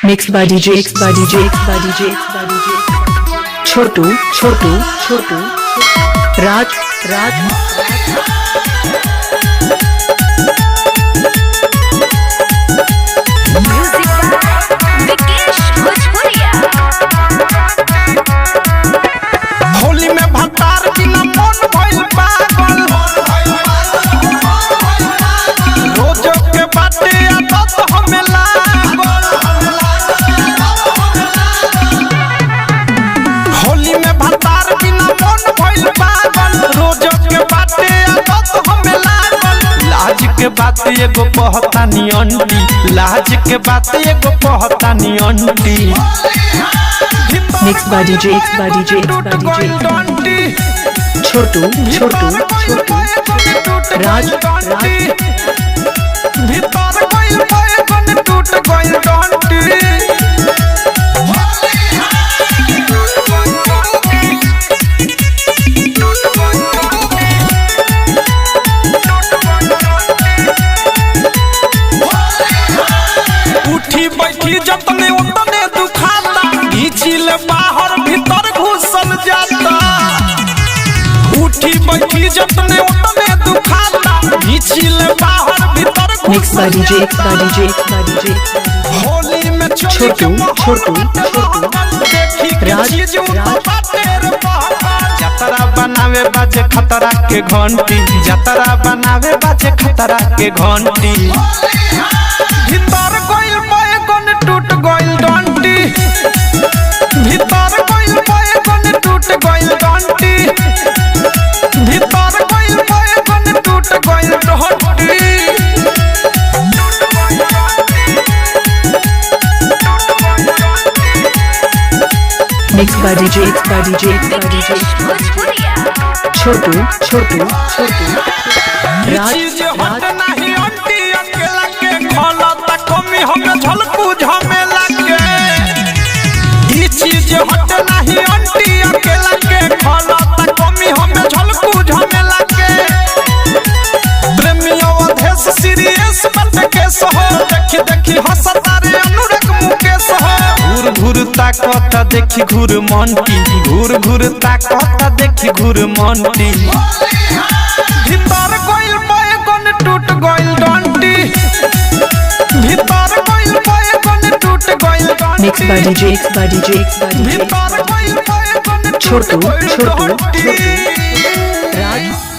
Mixed by DJ, mixed by DJ, mixed by DJ, mixed by DJ. Chotu, Chotu, Chotu, Raj, Raj. Music by Vikesh Bhojpuria. Holi में भतार बिना मन भइल पागल, रोज के बाटे आदत हमें लागल। होली में भतार बिना मन भइल पागल, रोज के बाटे आदत हमें लागल। लाज के बात एगो कहतानी आंटी, लाज के बात एगो कहतानी aunty. Mixed by DJ, mixed by DJ, mixed by DJ. Chotu, Chotu, Chotu, Raj, Raj. भीतर गइल बैगन टूट गइल डंटी। उठी बैठी जतने उतने दुखाता, घींचिल बाहर भीतर घुसल जाता। उठी बैठी जतने उतने दुखाता, घींचिल बाहर भीतर Mixed by DJ, mixed by DJ, mixed by DJ. Holi में छोटू, छोटू, छोटू, राज, राज। जतरा बनावे बाजे खतरा के घंटी, जतरा बनावे बाजे खतरा के घंटी। भीतर गइल बैगन टूट गइल डंटी, भीतर गइल बैगन टूट गइल डंटी, भीतर गइल बैगन टूट गइल डंटी। Mixed by DJ, mixed by DJ, mixed by DJ. Vikesh Bhojpuria. Chotu, Chotu, Chotu, Raj, चीज हट Raj. नहीं आंटी अकेला के खोला तक कमी हमें झलकू झमेला के। ई चीज हट नहीं आंटी अकेला के खोला तक कमी हमें झलकू झमेला के। प्रेमियों अधेश सीरियस बन के सहो, देखी देखी हंसता रे अनुराग मुकेश हो। घूर घूर ताकता देखी घूर मंटी, घूर घूर ताकता देखी घूर मंटी। भीतर गइल बैगन टूट गइल डंटी, भीतर गइल बैगन टूट गइल डंटी। Mixed by DJ, mixed by DJ, mixed by DJ. भीतर गइल बैगन टूट Chotu, गइल Chotu, डंटी। Chotu, Raj.